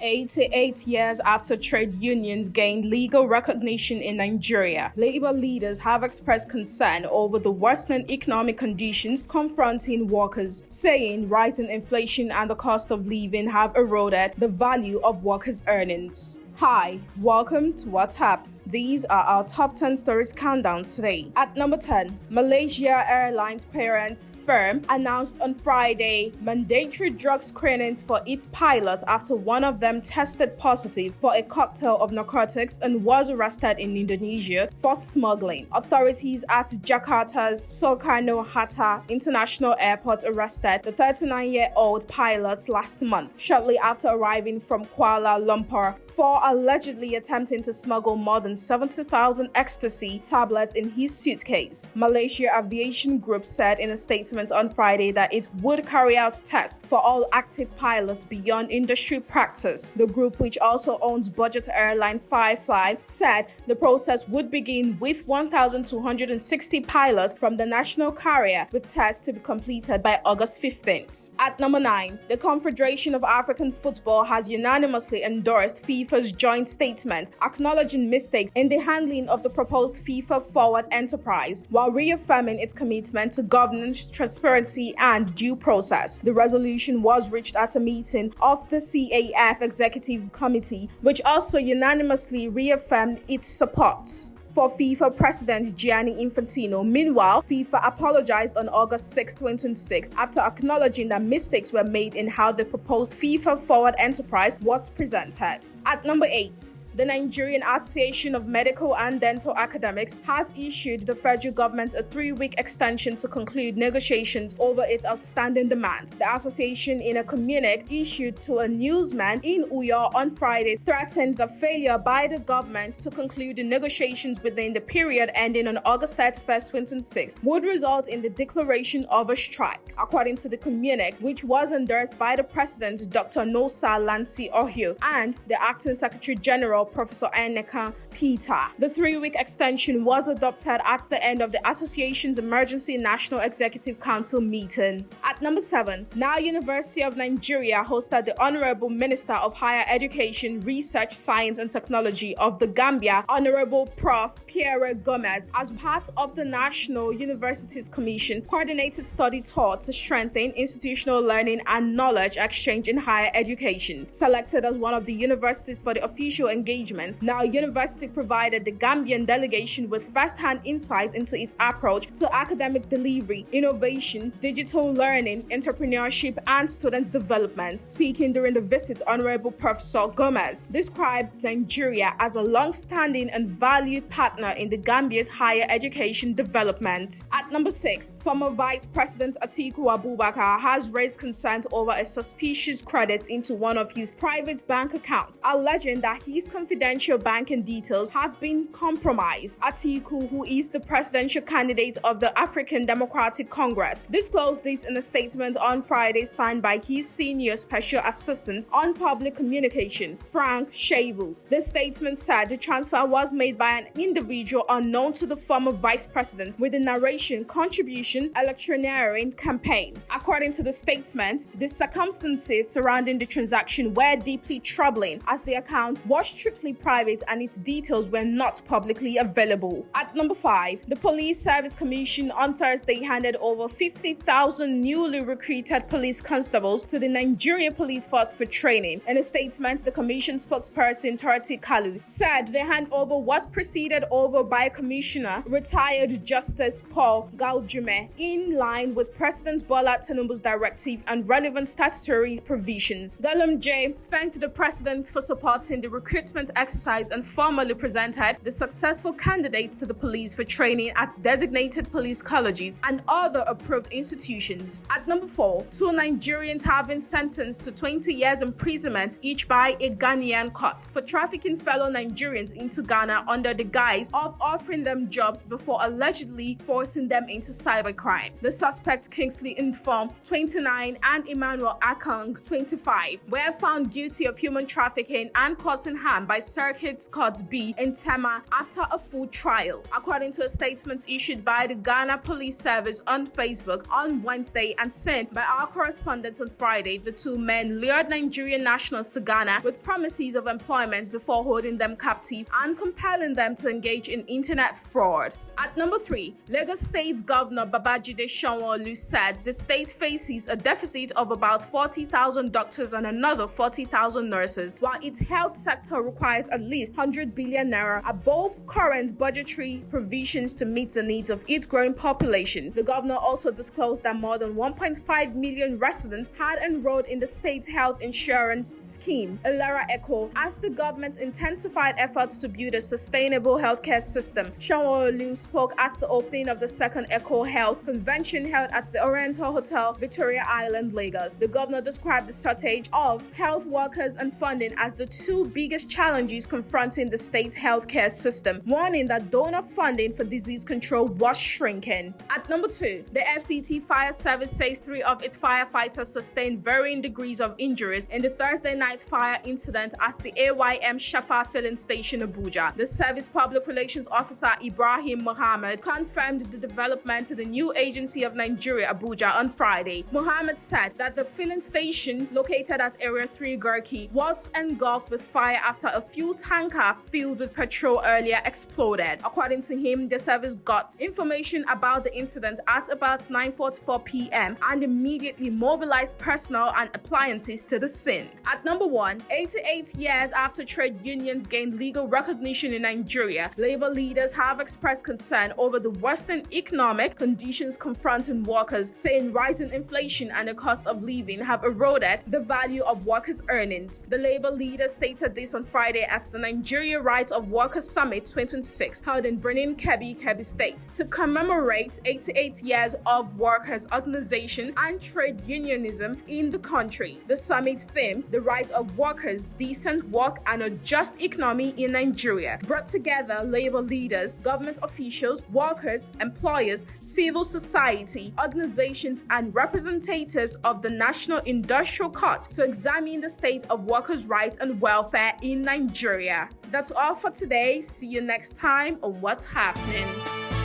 88 years after trade unions gained legal recognition in Nigeria, labor leaders have expressed concern over the worsening economic conditions confronting workers, saying rising inflation and the cost of living have eroded the value of workers' earnings. Hi, welcome to What's Up. These are our top 10 stories countdown today. At number 10, Malaysia Airlines parent firm announced on Friday mandatory drug screenings for its pilots after one of them tested positive for a cocktail of narcotics and was arrested in Indonesia for smuggling. Authorities at Jakarta's Soekarno-Hatta International Airport arrested the 39-year-old pilot last month, shortly after arriving from Kuala Lumpur, for allegedly attempting to smuggle more than 70,000 ecstasy tablets in his suitcase. Malaysia Aviation Group said in a statement on Friday that it would carry out tests for all active pilots beyond industry practice. The group, which also owns budget airline Firefly, said the process would begin with 1,260 pilots from the national carrier, with tests to be completed by August 15th. At number 9, the Confederation of African Football has unanimously endorsed FIFA's joint statement acknowledging mistakes in the handling of the proposed FIFA Forward enterprise, while reaffirming its commitment to governance, transparency, and due process. The resolution was reached at a meeting of the CAF Executive Committee, which also unanimously reaffirmed its support for FIFA President Gianni Infantino. Meanwhile, FIFA apologized on August 6, 2026 after acknowledging that mistakes were made in how the proposed FIFA Forward enterprise was presented. At number 8, the Nigerian Association of Medical and Dental Academics has issued the federal government a 3-week extension to conclude negotiations over its outstanding demands. The association, in a communique issued to a newsman in Uyo on Friday, threatened the failure by the government to conclude the negotiations within the period ending on August 31st, 2026 would result in the declaration of a strike. According to the communique, which was endorsed by the President, Dr. Nosa Lansi Ohio, and the Acting Secretary General, Professor Eneka Peter, the 3-week extension was adopted at the end of the association's Emergency National Executive Council meeting. At number 7, Nile University of Nigeria hosted the Honorable Minister of Higher Education, Research, Science and Technology of the Gambia, Honorable Prof. Pierre Gomez, as part of the National Universities Commission coordinated study tour to strengthen institutional learning and knowledge exchange in higher education. Selected as one of the universities for the official engagement, Nile University provided the Gambian delegation with first-hand insight into its approach to academic delivery, innovation, digital learning, entrepreneurship, and students' development. Speaking during the visit, Honorable Professor Gomez described Nigeria as a long-standing and valued partner in the Gambia's higher education development. At number 6, former Vice President Atiku Abubakar has raised concerns over a suspicious credit into one of his private bank accounts, alleging that his confidential banking details have been compromised. Atiku, who is the presidential candidate of the African Democratic Congress, disclosed this in a statement on Friday signed by his senior special assistant on public communication, Frank Shebu. The statement said the transfer was made by an individual unknown to the former vice president with the narration contribution electioneering campaign. According to the statement, the circumstances surrounding the transaction were deeply troubling, as the account was strictly private and its details were not publicly available. At number 5, the Police Service Commission on Thursday handed over 50,000 newly recruited police constables to the Nigeria Police Force for training. In a statement, the Commission spokesperson Torati Kalu said the handover was preceded over by Commissioner retired Justice Paul Galjume, in line with President Bola Tinubu's directive and relevant statutory provisions. Galjume thanked the President for supporting the recruitment exercise and formally presented the successful candidates to the police for training at designated police colleges and other approved institutions. At number 4, 2 Nigerians have been sentenced to 20 years imprisonment each by a Ghanaian court for trafficking fellow Nigerians into Ghana under the guise of offering them jobs before allegedly forcing them into cybercrime. The suspects, Kingsley Inform, 29, and Emmanuel Akang, 25, were found guilty of human trafficking and causing harm by Circuit Court B in Tema after a full trial. According to a statement issued by the Ghana Police Service on Facebook on Wednesday, and sent by our correspondents on Friday, the two men lured Nigerian nationals to Ghana with promises of employment before holding them captive and compelling them to engage in internet fraud. At number 3, Lagos State Governor Babajide Sanwo-Olu said the state faces a deficit of about 40,000 doctors and another 40,000 nurses, while its health sector requires at least 100 billion naira above current budgetary provisions to meet the needs of its growing population. The governor also disclosed that more than 1.5 million residents had enrolled in the state health insurance scheme, Elara Echo, as the government intensified efforts to build a sustainable healthcare system. Sanwo-Olu spoke at the opening of the second Echo Health Convention held at the Oriental Hotel, Victoria Island, Lagos. The governor described the shortage of health workers and funding as the two biggest challenges confronting the state healthcare system, warning that donor funding for disease control was shrinking. At number 2, the FCT Fire Service says 3 of its firefighters sustained varying degrees of injuries in the Thursday night fire incident at the AYM Shafa filling station, Abuja. The service public relations officer Ibrahim Mohammed confirmed the development to the new agency of Nigeria, Abuja, on Friday. Mohammed said that the filling station, located at Area 3 Garki, was engulfed with fire after a fuel tanker filled with petrol earlier exploded. According to him, the service got information about the incident at about 9:44 p.m. and immediately mobilized personnel and appliances to the scene. At number 1, 88 years after trade unions gained legal recognition in Nigeria, labor leaders have expressed concern over the worsening economic conditions confronting workers, saying rising inflation and the cost of living have eroded the value of workers' earnings. The labor leaders stated this on Friday at the Nigeria Rights of Workers Summit 2026 held in Birnin Kebbi, Kebbi State, to commemorate 88 years of workers' organization and trade unionism in the country. The summit theme, the rights of workers, decent work and a just economy in Nigeria, brought together labor leaders, government officials, workers, employers, civil society, organizations, and representatives of the National Industrial Court to examine the state of workers' rights and welfare in Nigeria. That's all for today. See you next time on What's Happening.